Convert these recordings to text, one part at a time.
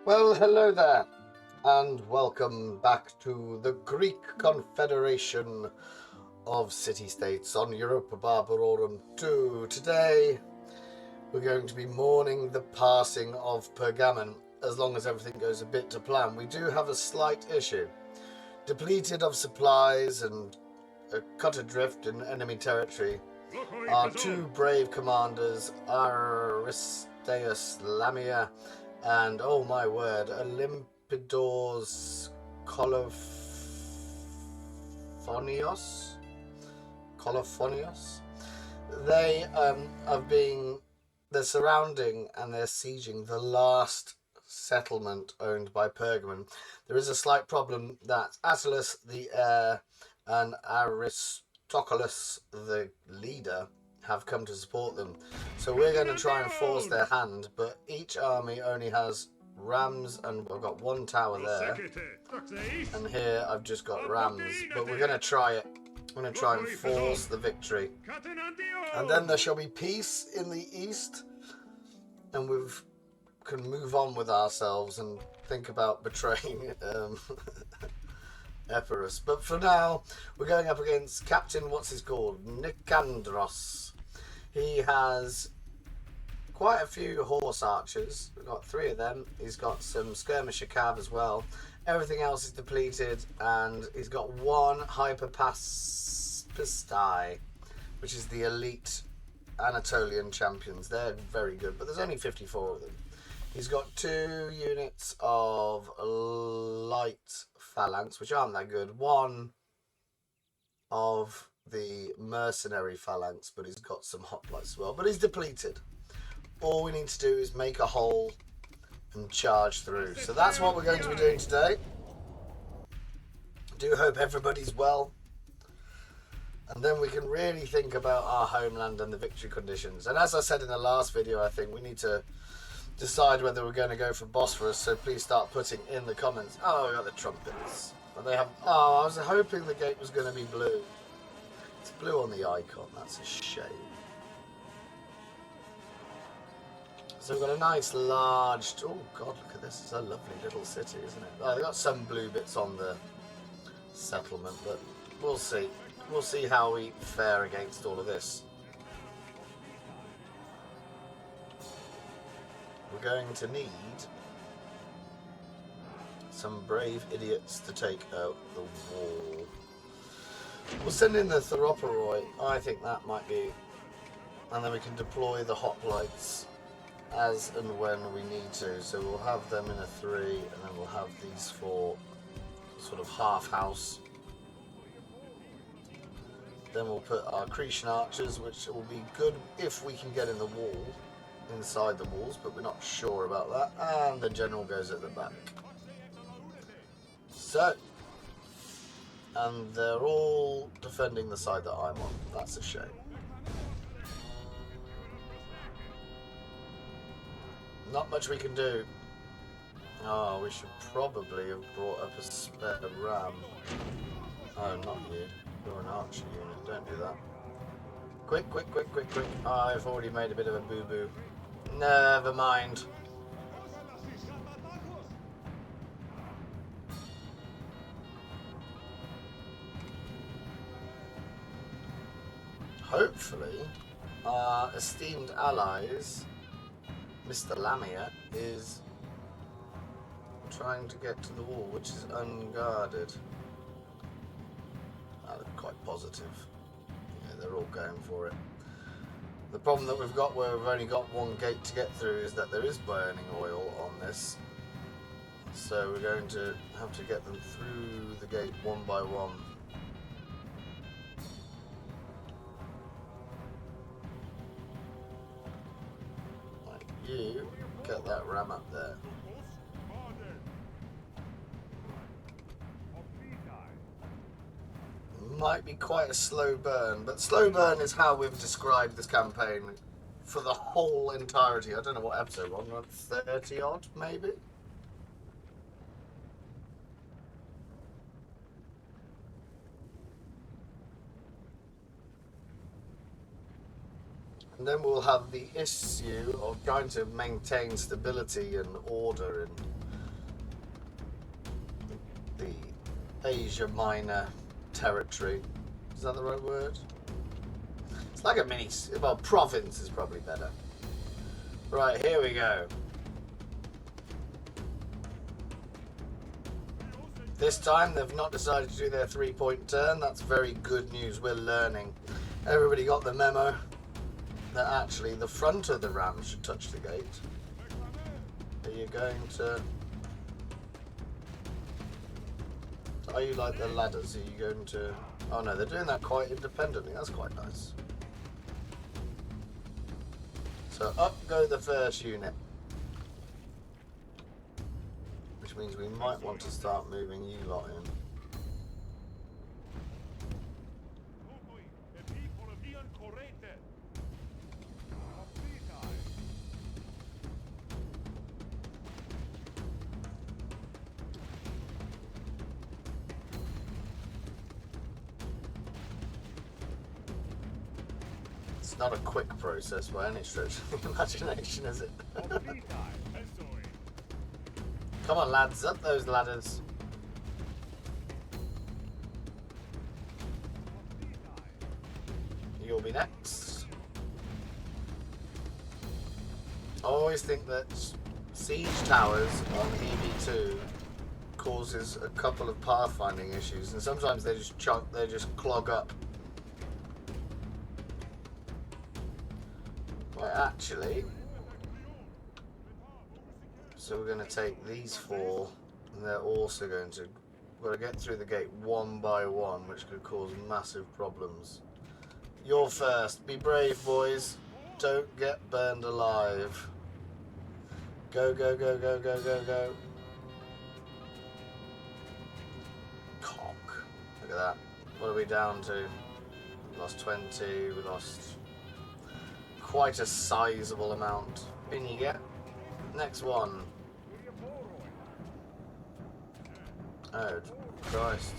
Well, hello there, and welcome back to the Greek Confederation of City-States on Europa Barbarorum 2. Today, we're going to be mourning the passing of Pergamon, as long as everything goes a bit to plan. We do have a slight issue. Depleted of supplies and cut adrift in enemy territory, our two brave commanders, Aristeus Lamia and, oh my word, Olympidos Colophonios. They're surrounding and they're sieging the last settlement owned by Pergamon. There is a slight problem that Attalus the heir and Aristocles the leader have come to support them. So we're going to try and force their hand, but each army only has rams, and I've got one tower there, and here I've just got rams, but we're going to try it. I'm going to try and force the victory, and then there shall be peace in the east, and we can move on with ourselves and think about betraying Epirus. But for now, we're going up against Captain, what's his called? Nicandros. He has quite a few horse archers. We've got 3 of them. He's got some skirmisher cav as well. Everything else is depleted, and he's got 1 hyperpastai, which is the elite Anatolian champions. They're very good, but there's only 54 of them. He's got 2 units of light phalanx, which aren't that good. 1 of the mercenary phalanx, but he's got some hoplites as well. But he's depleted. All we need to do is make a hole and charge through. So that's what we're going to be doing today. I do hope everybody's well. And then we can really think about our homeland and the victory conditions. And as I said in the last video, I think we need to decide whether we're going to go for Bosphorus. So please start putting in the comments. Oh, we got the trumpets. And they have. Oh, I was hoping the gate was going to be blue. It's blue on the icon. That's a shame. So we've got a nice large. Oh God, look at this! It's a lovely little city, isn't it? Oh, they've got some blue bits on the settlement, but we'll see. We'll see how we fare against all of this. We're going to need some brave idiots to take out the wall. We'll send in the Theroporoi. I think that might be, and then we can deploy the hoplites as and when we need to. So we'll have them in a 3, and then we'll have these 4 sort of half house. Then we'll put our Cretan archers, which will be good if we can get in the wall, inside the walls, but we're not sure about that. And the general goes at the back. So, and they're all defending the side that I'm on. That's a shame. Not much we can do. Oh, we should probably have brought up a spare ram. Oh, not you. You're an archer unit. Don't do that. Quick, quick, quick, quick, quick. I've already made a bit of a boo-boo. Never mind. Hopefully, our esteemed allies, Mr. Lamia, is trying to get to the wall, which is unguarded. That looks quite positive. Yeah, they're all going for it. The problem that we've got where we've only got 1 gate to get through is that there is burning oil on this. So we're going to have to get them through the gate 1 by 1. Like you, get that ram up there. Might be quite a slow burn, but slow burn is how we've described this campaign for the whole entirety. I don't know what episode we're on, 30 odd maybe? And then we'll have the issue of trying to maintain stability and order in the Asia Minor territory. Is that the right word? It's like a mini, well, province is probably better. Right, here we go. This time they've not decided to do their 3-point turn. That's very good news. We're learning. Everybody got the memo that actually the front of the ram should touch the gate. Are you going to... Are you like the ladders? Are you going to... Oh no, they're doing that quite independently. That's quite nice. So up go the first unit. Which means we might want to start moving you lot in. It's not a quick process by any stretch of the imagination, is it? Come on, lads, up those ladders. You'll be next. I always think that siege towers on EV2 causes a couple of pathfinding issues, and sometimes they just clog up. Right, actually, so we're going to take these 4, and they're also going to... We've got to get through the gate one by one, which could cause massive problems. You're first. Be brave, boys. Don't get burned alive. Go, go, go, go, go, go, go. Cock. Look at that. What are we down to? We lost 20. We lost quite a sizable amount. In you get. Next one. Oh, Christ.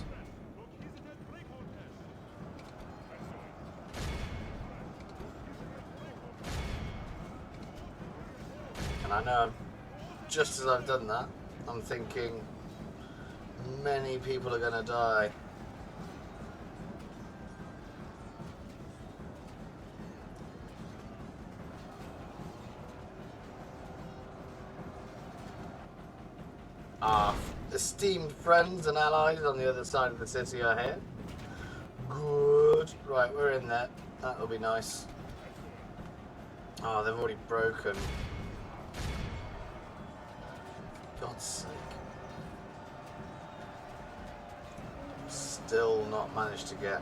And I know, just as I've done that, I'm thinking many people are going to die. Our esteemed friends and allies on the other side of the city are here. Good. Right, we're in there. That'll be nice. Oh, they've already broken. God's sake. Still not managed to get.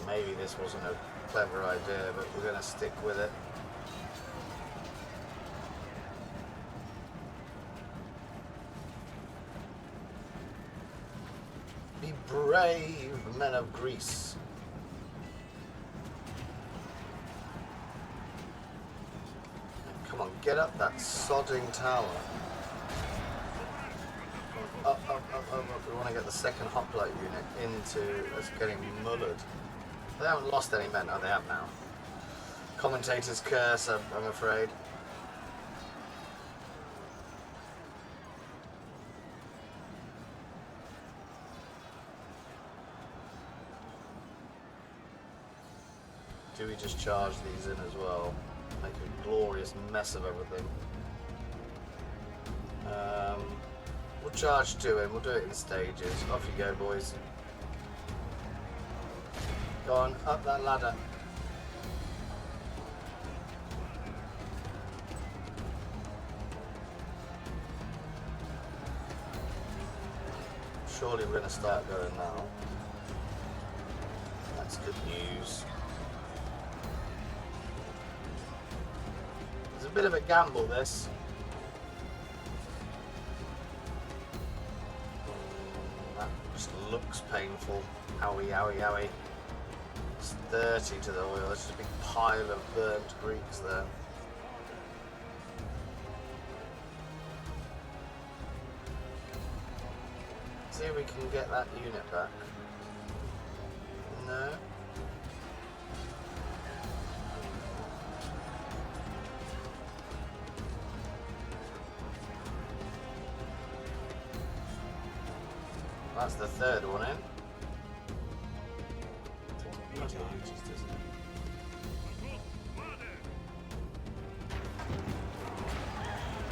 Maybe this wasn't a clever idea, but we're going to stick with it. Be brave, men of Greece. Come on, get up that sodding tower. Up, up, up, up, up. We want to get the second hoplite unit into us getting mullered. They haven't lost any men. Oh, they have now. Commentator's curse, I'm afraid. Do we just charge these in as well? Make a glorious mess of everything. We'll charge 2 in. We'll do it in stages. Off you go, boys. Go on, up that ladder. Surely we're going to start going now. That's good news. It's a bit of a gamble, this. That just looks painful. Owie, owie, owie. It's 30 to the oil. There's just a big pile of burnt Greeks there. See if we can get that unit back. No. I That's the third one in.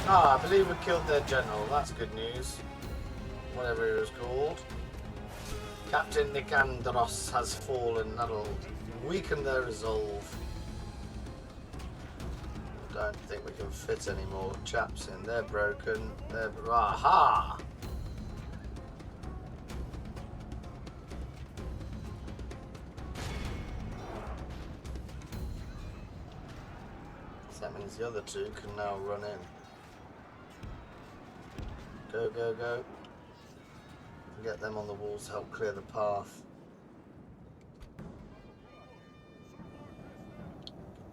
Ah, I believe we killed their general. That's good news. Whatever he was called. Captain Nicandros has fallen. That'll weaken their resolve. Don't think we can fit any more chaps in. They're broken. They're... Aha! So that means the other two can now run in. Go, go, go. Get them on the walls to help clear the path.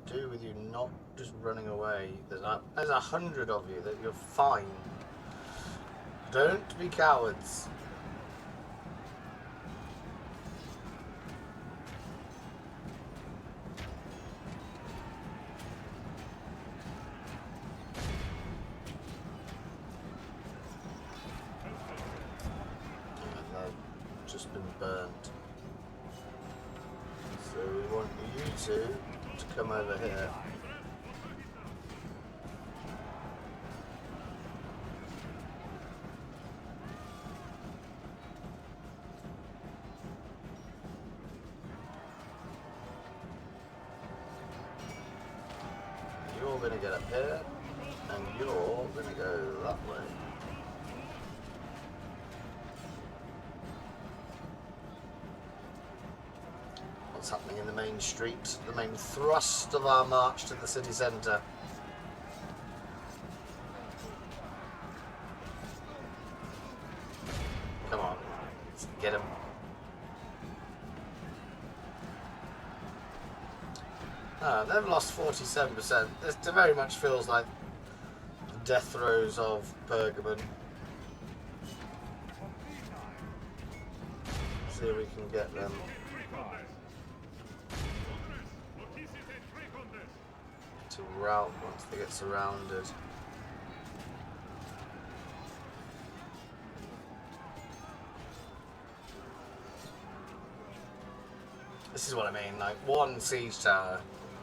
Do with you not just running away. There's 100 of you. That you're fine. Don't be cowards. Just been burnt. So we want you two to come over here. You're going to get up here, and you're going to go that way. What's happening in the main street, the main thrust of our march to the city centre. Come on, let's get him. They've lost 47%. This very much feels like the death throes of Pergamon. See if we can get them to rout once they get surrounded. This is what I mean, like one siege tower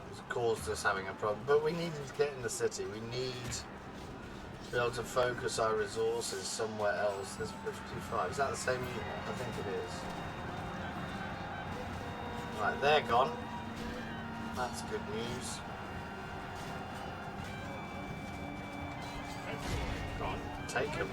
has caused us having a problem, but we needed to get in the city. We need to be able to focus our resources somewhere else. There's 55, is that the same unit? I think it is. Right, they're gone. That's good news. Go on, take them.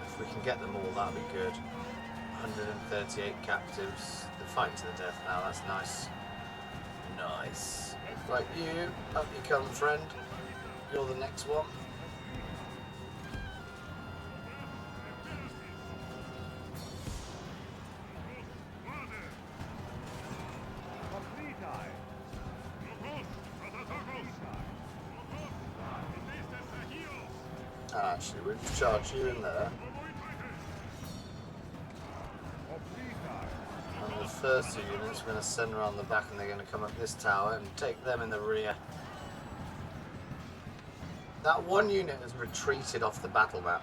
If we can get them all, that'll be good. 138 captives. They're fighting to the death now, that's nice. Nice. Right, you, up you come, friend. You're the next one. Actually, we'll just charge you in there. And the first two units we're going to send around the back, and they're going to come up this tower and take them in the rear. That one unit has retreated off the battle map.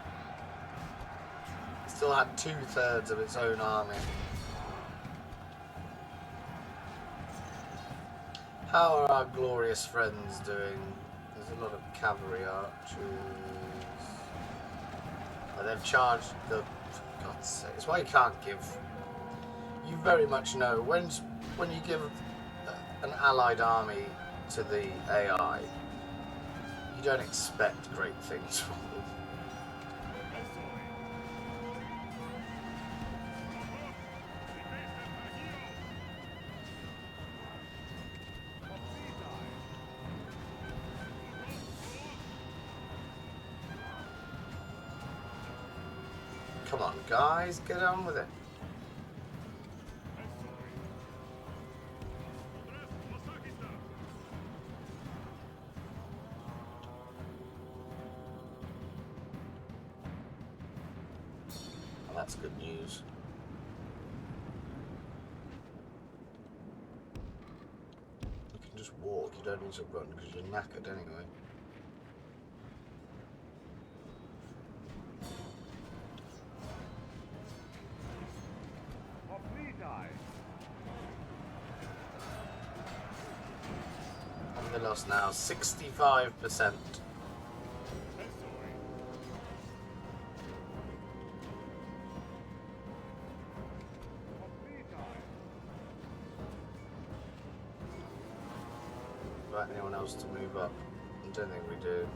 It still had 2/3 of its own army. How are our glorious friends doing? There's a lot of cavalry archers. Oh, they've charged the... For God's sake. It's why you can't give... You very much know when you give an allied army to the AI, you don't expect great things from them. Come on, guys, get on with it. Well, that's good news. you don't need to run because you're knackered anyway. And they lost now 65%. Anyone else to move up? I don't think we do.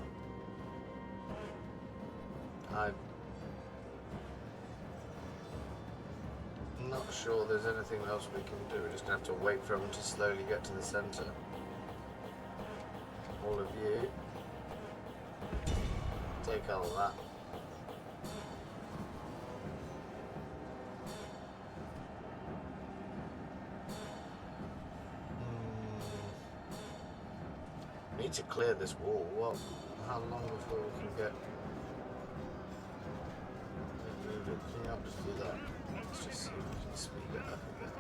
I'm not sure there's anything else we can do. We're just going to have to wait for them to slowly get to the centre. All of you, take all of that. Need to clear this wall. What? How long before we can get? Move it. Can you help us do that? Let's just see if we can speed it up a bit.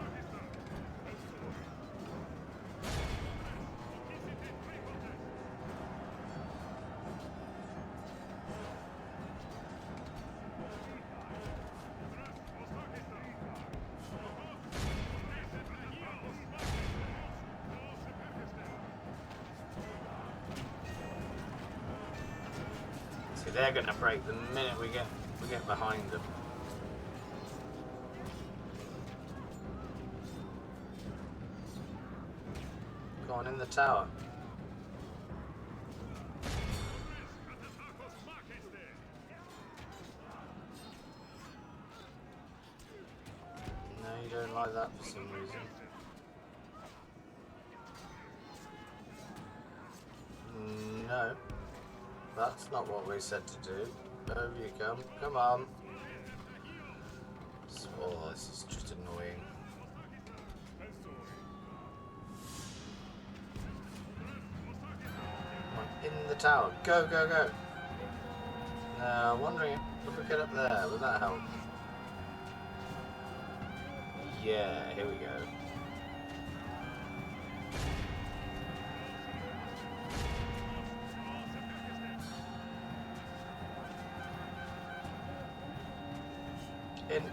They're going to break the minute we get behind them. Go on in the tower. No, you don't like that for some reason. No. That's not what we said to do. Over you come. Come on. Oh, this is just annoying. Come on, in the tower. Go, go, go. Now, I'm wondering if we get up there, would that help? Yeah, here we go. In.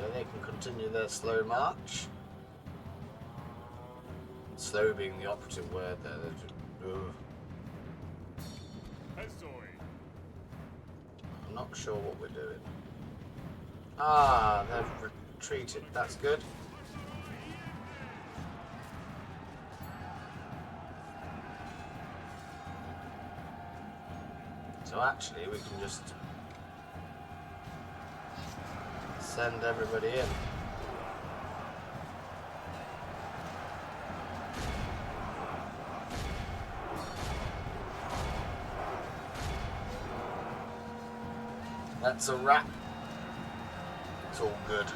Yeah, they can continue their slow march. Slow being the operative word there. I'm not sure what we're doing. Ah, they've retreated. That's good. So actually we can just send everybody in. That's a wrap. It's all good.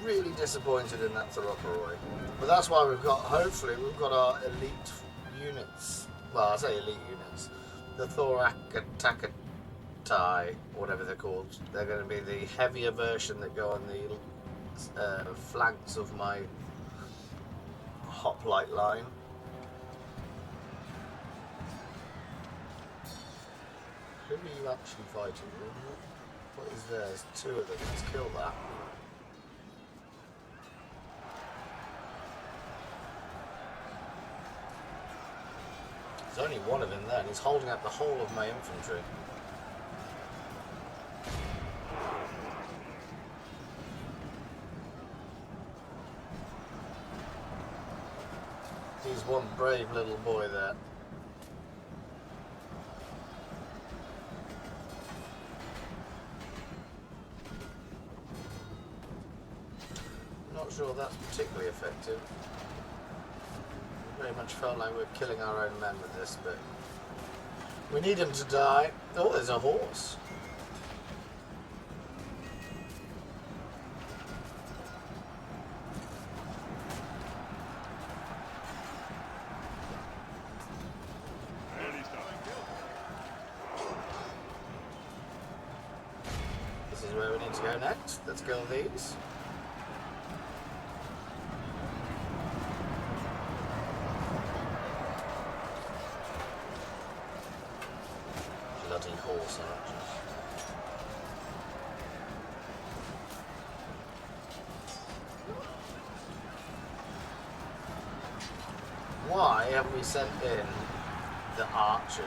Really disappointed in that Europa. But that's why we've got, hopefully, we've got our elite units. Well, I say elite units. The Thoracatai, whatever they're called. They're going to be the heavier version that go on the flanks of my hoplite line. Who are you actually fighting? What is there? There's two of them. Let's kill that. There's only one of him there, and he's holding up the whole of my infantry. He's one brave little boy there. sure that's particularly effective. Very much felt like we're killing our own men with this, but we need him to die. Oh, there's a horse. This is where we need to go next. Let's kill these. Bloody horse archers. Why have we sent in the archers?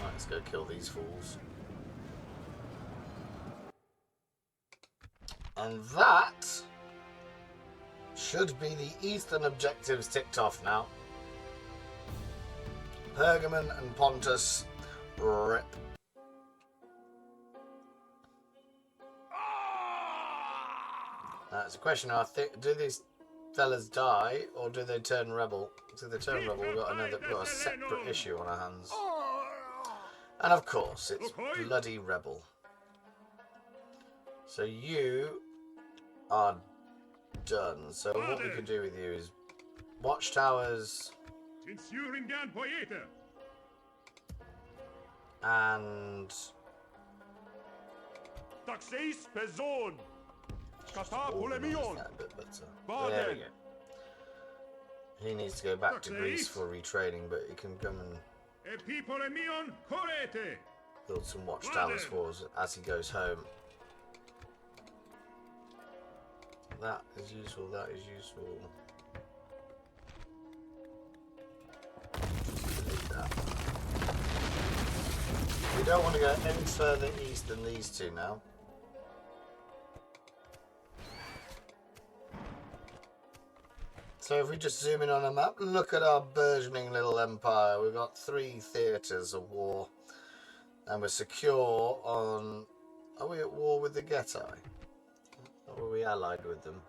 Let's go kill these fools. And that should be the eastern objectives ticked off now. Pergamon and Pontus, rip. That's a question. I think, do these fellas die or do they turn rebel? So they turn rebel, we've got a separate issue on our hands. And of course, it's bloody rebel. So you are done. So what we can do with you is watchtowers and there we go. He needs to go back to Greece for retraining, but he can come and build some watchtowers for us as he goes home. That is useful, that is useful. Delete that. We don't want to go any further east than these two now. So if we just zoom in on a map, look at our burgeoning little empire. We've got 3 theatres of war. And we're secure on... Are we at war with the Getae? Or were we allied with them?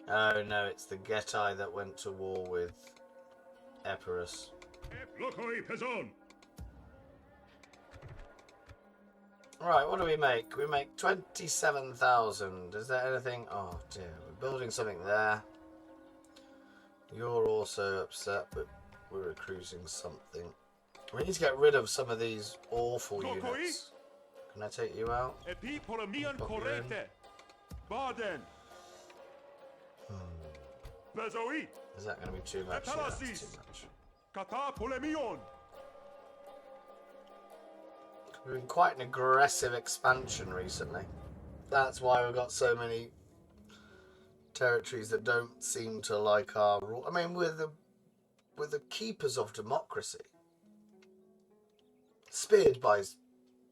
Oh no, it's the Getae that went to war with Epirus. Right, what do we make? We make 27,000. Is there anything? Oh dear, we're building something there. You're also upset, but we're recruiting something. We need to get rid of some of these awful units. Can I take you out? Is that going to be too much? Yeah, that's too much. We've been quite an aggressive expansion recently. That's why we've got so many territories that don't seem to like our rule. I mean, we're the keepers of democracy. Speared by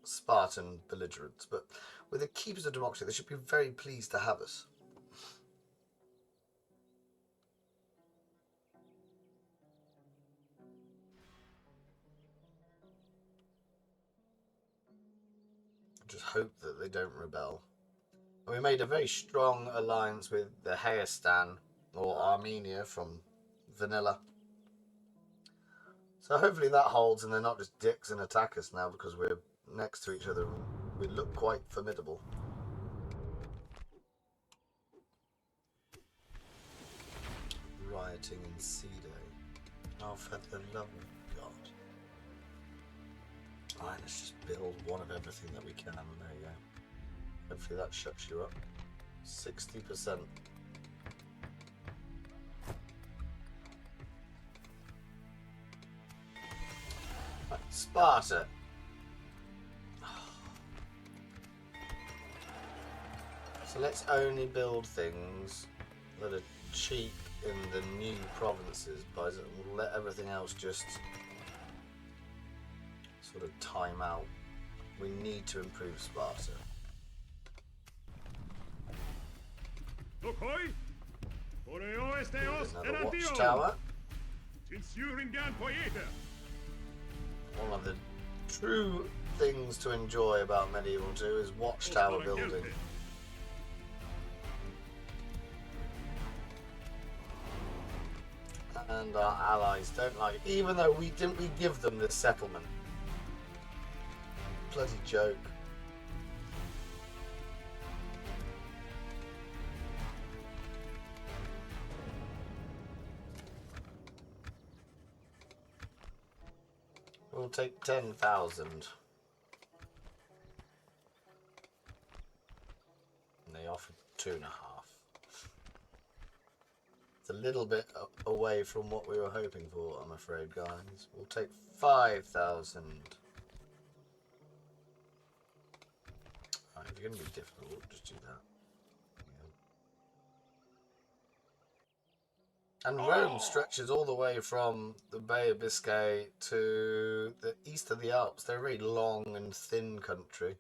Spartan belligerents, but we're the keepers of democracy. They should be very pleased to have us. Just hope that they don't rebel. And we made a very strong alliance with the Hayastan, or Armenia from Vanilla. So hopefully that holds and they're not just dicks and attack us now because we're next to each other and we look quite formidable. Rioting in Sea Day. Oh, for the love of God. Alright, let's just build one of everything that we can. There you go. Hopefully that shuts you up. 60%. Right, Sparta. So let's only build things that are cheap in the new provinces, but we'll let everything else just sort of time out. We need to improve Sparta. Another watchtower. One of the true things to enjoy about Medieval 2 is watchtower building. And our allies don't like it, even though we give them this settlement. Bloody joke. We'll take 10,000. And they offered 2.5. It's a little bit away from what we were hoping for, I'm afraid, guys. We'll take 5,000. Alright, if you're going to be difficult, just do that. And Rome stretches all the way from the Bay of Biscay to the east of the Alps. They're a very long and thin country.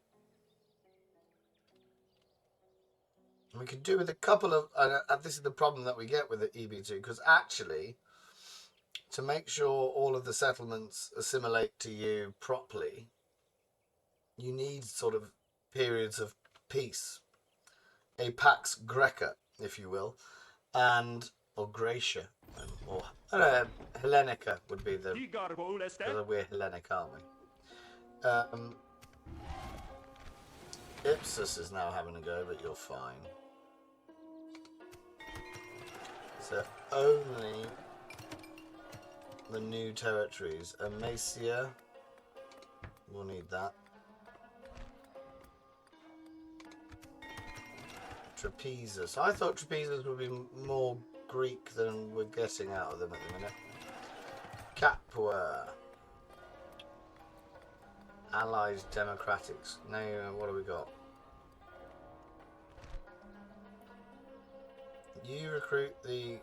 And we could do with a couple of... And this is the problem that we get with the EB2, because actually, to make sure all of the settlements assimilate to you properly, you need sort of periods of peace. A Pax Greca, if you will. And... or Gracia, or Hellenica would be the... Because we're Hellenic, aren't we? Ipsus is now having a go, but you're fine. So only the new territories. Amasia, we'll need that. Trapezus. I thought Trapezus would be more Greek than we're getting out of them at the minute. Capua. Allies Democratics. Now, what have we got? You recruit the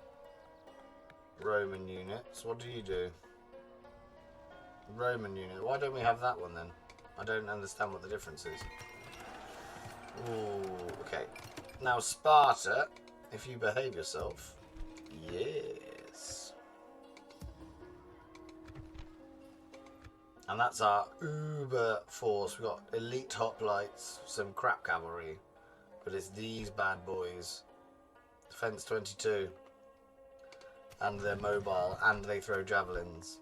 Roman units. What do you do? Roman unit. Why don't we have that one then? I don't understand what the difference is. Ooh, okay. Now Sparta, if you behave yourself. Yes. And that's our uber force. We've got elite hoplites, some crap cavalry, but it's these bad boys. Defense 22. And they're mobile, and they throw javelins.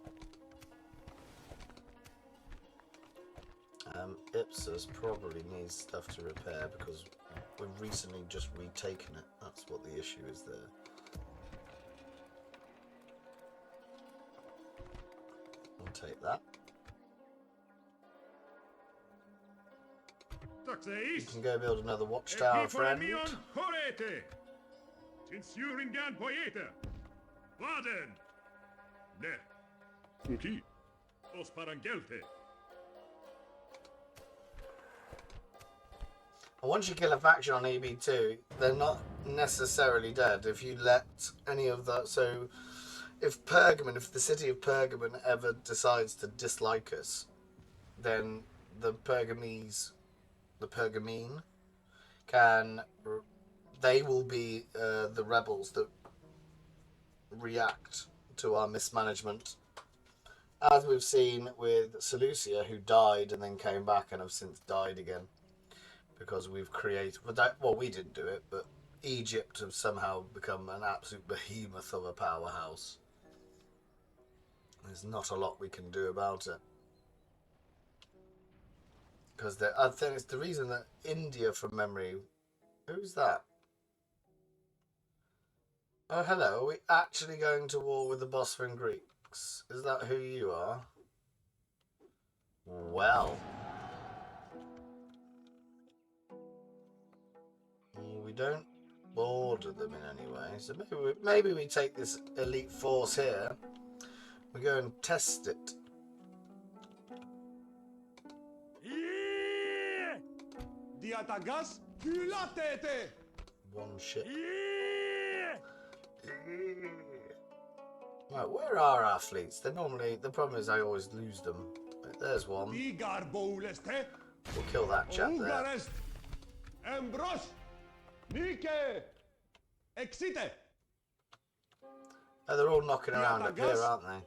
Ipsus probably needs stuff to repair because we've recently just retaken it. That's what the issue is there. I'll take that. You can go build another watchtower, friend. And once you kill a faction on EB2, they're not necessarily dead. If you let any of that, so if the city of Pergamon ever decides to dislike us, then the Pergamene they will be the rebels that react to our mismanagement, as we've seen with Seleucia, who died and then came back and have since died again because we've created, well, we didn't do it, but Egypt have somehow become an absolute behemoth of a powerhouse. There's not a lot we can do about it. Because I think it's the reason that India, from memory... Who's that? Oh, hello. Are we actually going to war with the Bosphorian Greeks? Is that who you are? Well. We don't border them in any way. So maybe we take this elite force here. We go and test it. One ship. Right, where are our fleets? They're normally... The problem is I always lose them. Right, there's one. We'll kill that chap there. Exite! Oh, they're all knocking around up here, aren't they?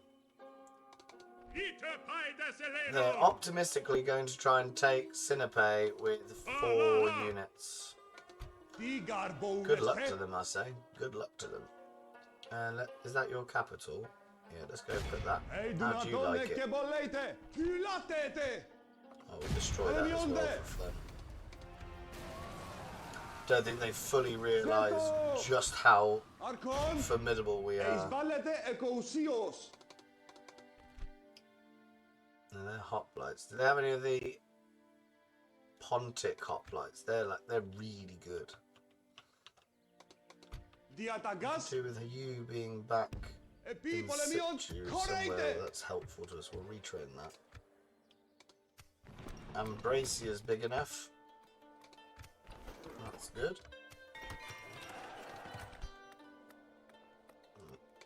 They're optimistically going to try and take Sinope with 4 units. Good luck to them, I say. Good luck to them. Is that your capital? Yeah, let's go put that. How do you like it? I will destroy that as well for fun. Don't think they fully realise just how formidable we are. And they're hoplites. Do they have any of the Pontic hoplites? They're really good. To with you being back in situ somewhere that's helpful to us. We'll retrain that. Ambracia's big enough. That's good.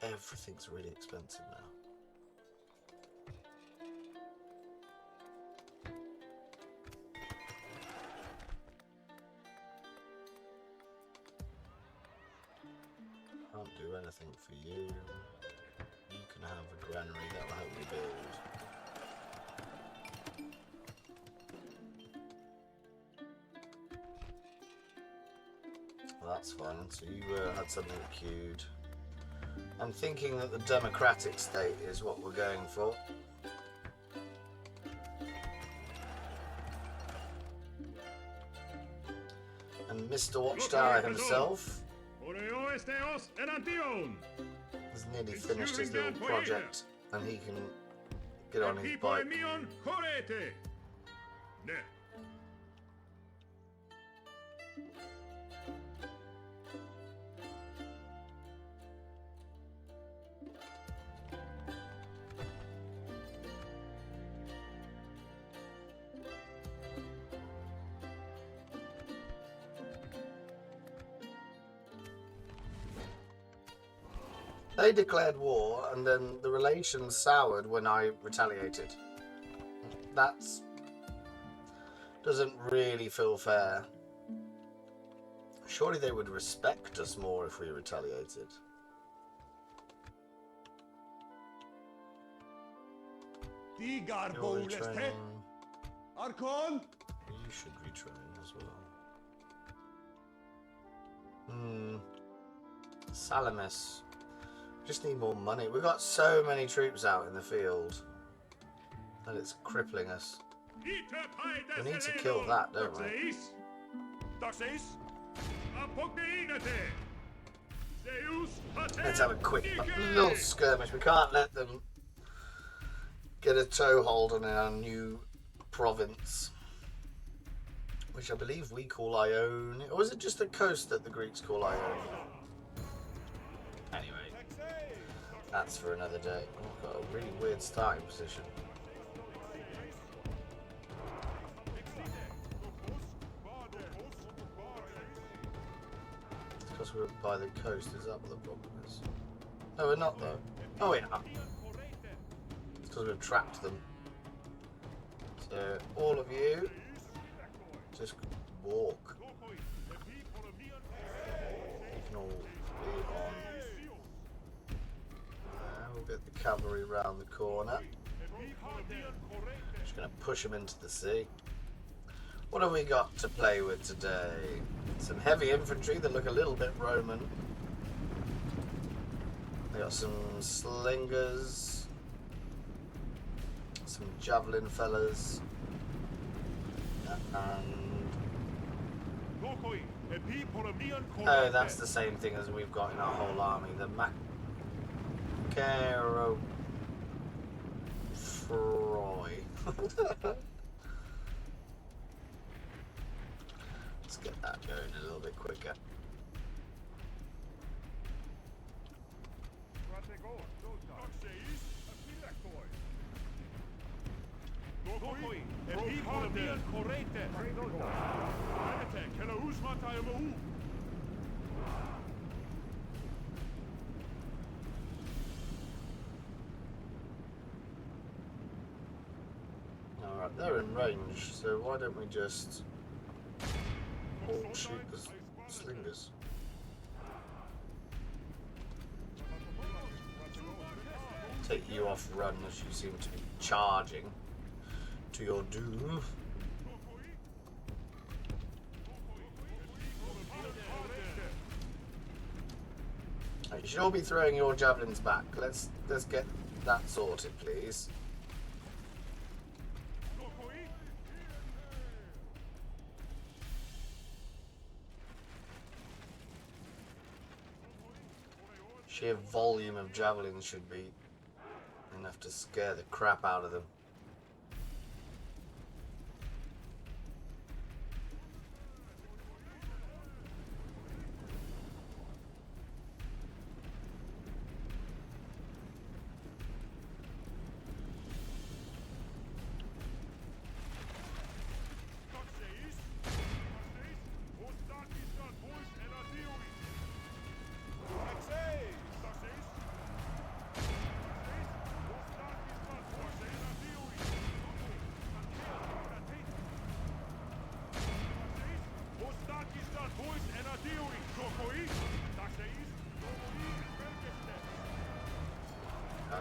Everything's really expensive now. Can't do anything for you. You can have a granary, that will help me build. Well, that's fine, so you had something queued. I'm thinking that the democratic state is what we're going for. And Mr. Watchtower himself has nearly finished his little project and he can get on his bike. They declared war, and then the relations soured when I retaliated. That's doesn't really feel fair. Surely they would respect us more if we retaliated. You're retraining. Archon! You should retrain as well. Salamis. Just need more money. We've got so many troops out in the field that it's crippling us. We need to kill that, don't we? Let's have a quick little skirmish. We can't let them get a toehold on our new province, which I believe we call Ionia. Or is it just the coast that the Greeks call Ionia? Anyway. That's for another day. We've got a really weird starting position. It's because we're by the coast, is that what the problem is? No, we're not though. Oh, we are. It's because we've trapped them. So, all of you, just walk. You can all be on. We'll get the cavalry round the corner. Just going to push them into the sea. What have we got to play with today? Some heavy infantry that look a little bit Roman. We got some slingers, some javelin fellas, and oh, that's the same thing as we've got in our whole army. The Caro Froy. Let's get that going a little bit quicker. Alright, they're in range, so why don't we just all shoot the slingers? take you off run as you seem to be charging to your doom. You should all be throwing your javelins back. Let's get that sorted, please. Sheer volume of javelins should be enough to scare the crap out of them.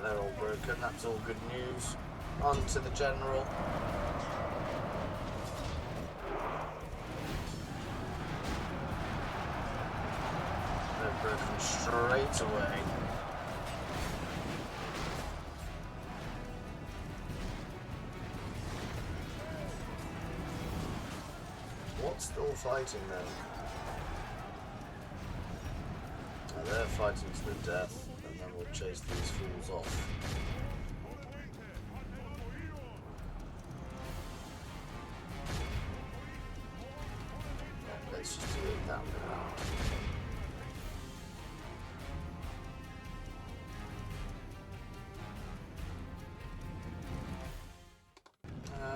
They're all broken, that's all good news. On to the general. They're broken straight away. What's still fighting then? Oh, they're fighting to the death. And then we'll chase these fools off. Let's just do it down the round.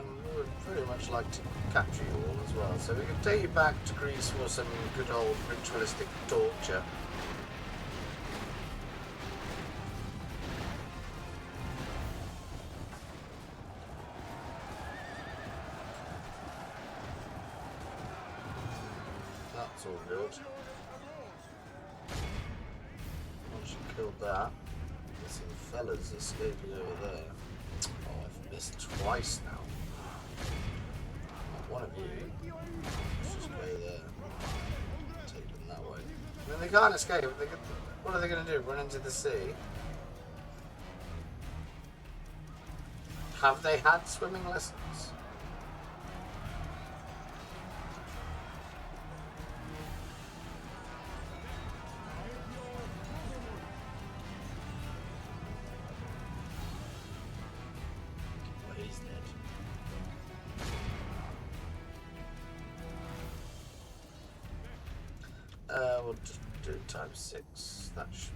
We would very much like to capture you all as well, so we can take you back to Greece for some good old ritualistic torture. That's all good. Once you killed that, there's some fellas escaping over there. Oh, I've missed twice now. One of you, let's just go there. Take them that way. I mean, they can't escape. What are they going to do? Run into the sea? Have they had swimming lessons? We'll just do it times 6. That should.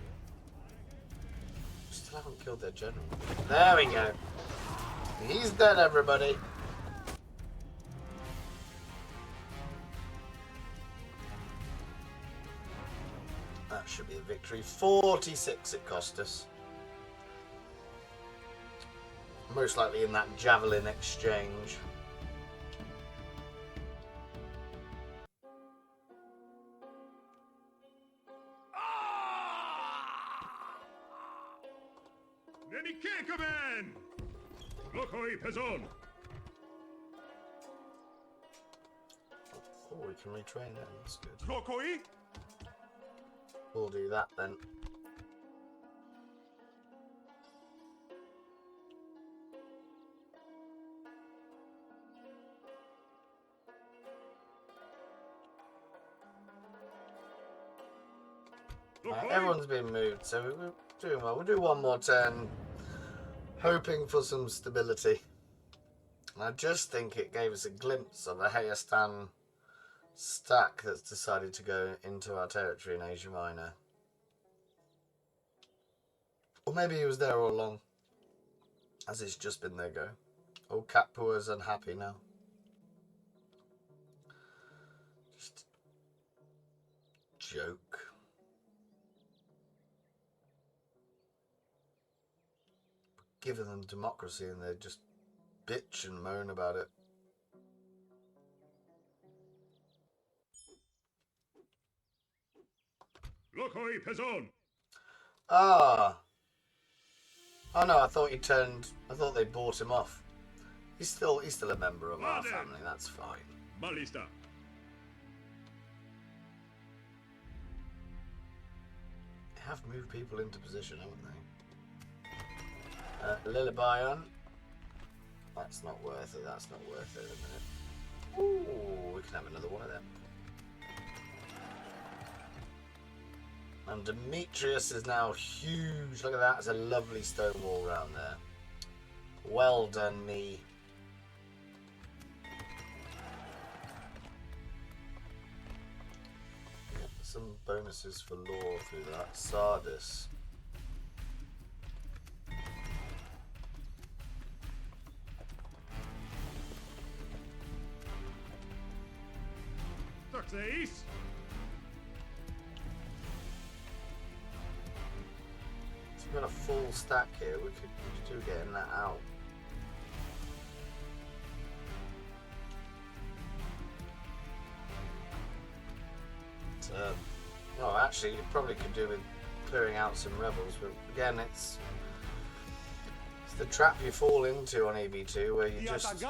Still haven't killed their general. There we go. He's dead, everybody. That should be a victory. 46 it cost us. Most likely in that javelin exchange. Pergamon! Lokoi Pezon! Oh, we can retrain them. That's good. Lokoi? We'll do that then. Everyone's been moved, so we're doing well. We'll do one more turn, hoping for some stability. And I just think it gave us a glimpse of a Hayastan stack that's decided to go into our territory in Asia Minor. Or maybe he was there all along, as it's just been their go. Oh, Katpua's unhappy now. Just joke. Giving them democracy and they just bitch and moan about it. Lokoi Pezon! Ah! Oh no, I thought he turned. I thought they bought him off. He's still a member of our Vade. family. That's fine. Malista. They have moved people into position, haven't they? Lilibayon. That's not worth it. That's not worth it in a minute. Ooh, we can have another one of them. And Demetrius is now huge. Look at that. It's a lovely stone wall round there. Well done, me. Some bonuses for lore through that. Sardis. Taxis. So we've got a full stack here. We could do getting that out. Well, actually, you probably could do with clearing out some rebels, but again, it's the trap you fall into on EB2, where you just,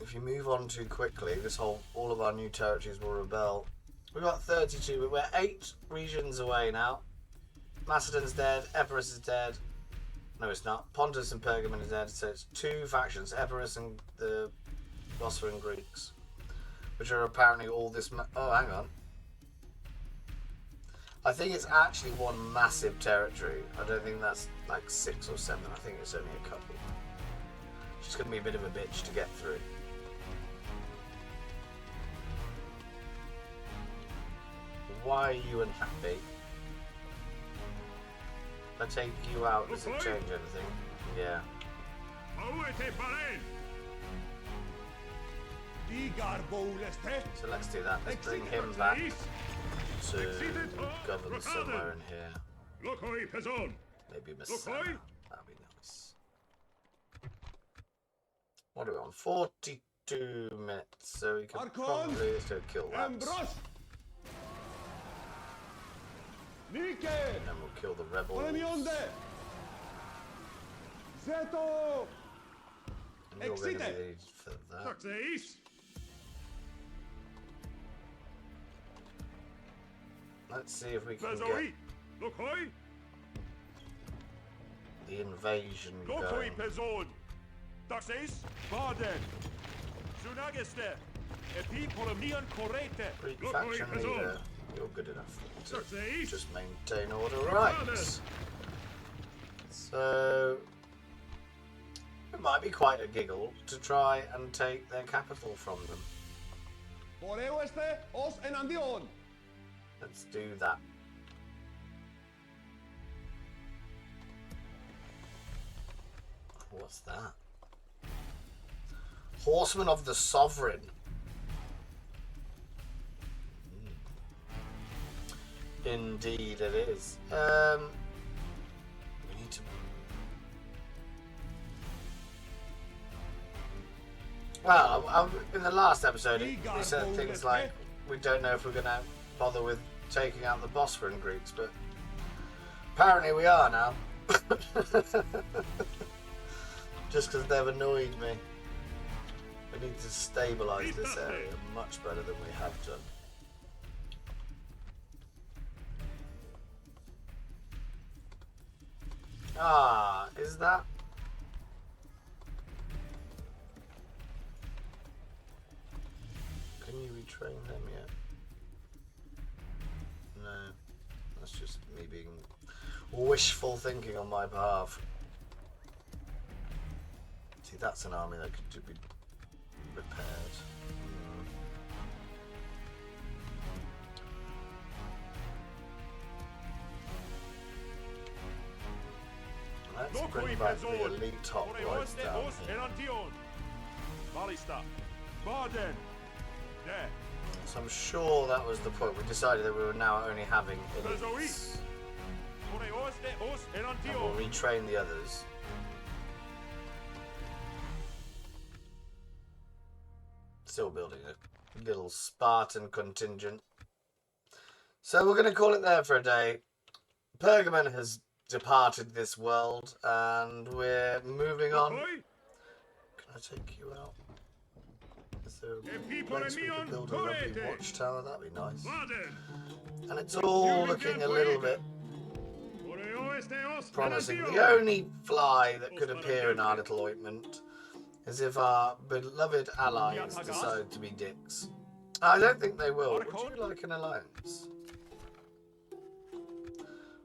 if you move on too quickly, all of our new territories will rebel. We've got 32, but we're 8 regions away now. Macedon's dead, Epirus is dead. No, it's not. Pontus and Pergamon is dead, so it's 2 factions, Epirus and the Bosphorian Greeks, which are apparently all this. Oh, hang on. I think it's actually one massive territory. I don't think that's like 6 or 7. I think it's only a couple. It's just going to be a bit of a bitch to get through. Why are you unhappy? If I take you out, does it change anything? Yeah. So let's do that. Let's bring him back to govern somewhere in here. Maybe Messana. That'd be nice. What are we on? 42 minutes. So we can probably kill that. And then we'll kill the rebels. And you're going to be for that. Let's see if we can get the invasion going. Greek faction leader, you're good enough to just maintain order, right? So it might be quite a giggle to try and take their capital from them. Let's do that. What's that? Horseman of the Sovereign. Indeed it is. We need to... Well, in the last episode, we said things like, we don't know if we're going to bother with taking out the Bosphorian Greeks, but apparently we are now. Just because they've annoyed me. We need to stabilise this area much better than we have done. Ah, is that? Can you retrain them yet? No, that's just me being wishful thinking on my behalf. See, that's an army that could be repaired. Let's bring back the elite top boys down here. So I'm sure that was the point. We decided that we were now only having elites. And we'll retrain the others. Still building a little Spartan contingent. So we're going to call it there for a day. Pergamon has departed this world, and we're moving on. Ahoy! Can I take you out? Is there E a people place we mion could build a lovely torrete. watchtower? That'd be nice. Vaden. And it's all looking a little bit Oreo esteos. promising. The only fly that could appear in our little ointment is if our beloved allies decide to be dicks. I don't think they will. Would you like an alliance?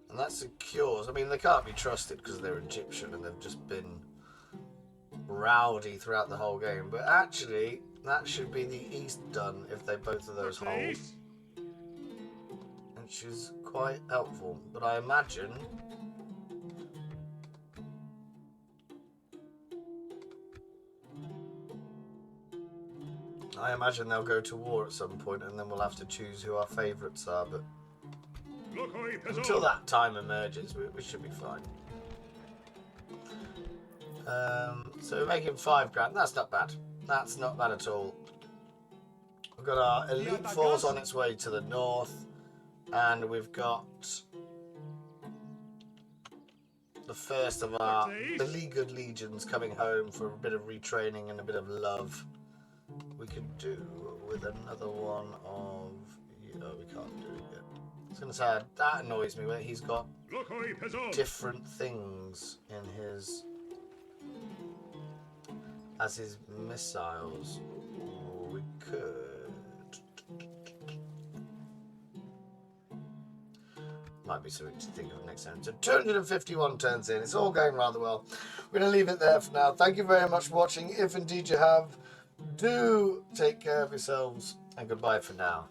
And that secures. I mean, they can't be trusted because they're Egyptian and they've just been rowdy throughout the whole game. But actually, that should be the East done if they both of those hold. Which is quite helpful. But I imagine they'll go to war at some point, and then we'll have to choose who our favourites are. But until that time emerges, we should be fine. So we're making 5 grand. That's not bad. That's not bad at all. We've got our elite force on its way to the north, and we've got the first of our beleaguered legions coming home for a bit of retraining and a bit of love. We could do with another one of... Oh, we can't do it yet. I was going to say, that annoys me, where he's got different things in his... as his missiles. Ooh, we could... Might be something to think of next time. So 251 turns in. It's all going rather well. We're going to leave it there for now. Thank you very much for watching. If indeed you have, do take care of yourselves, and goodbye for now.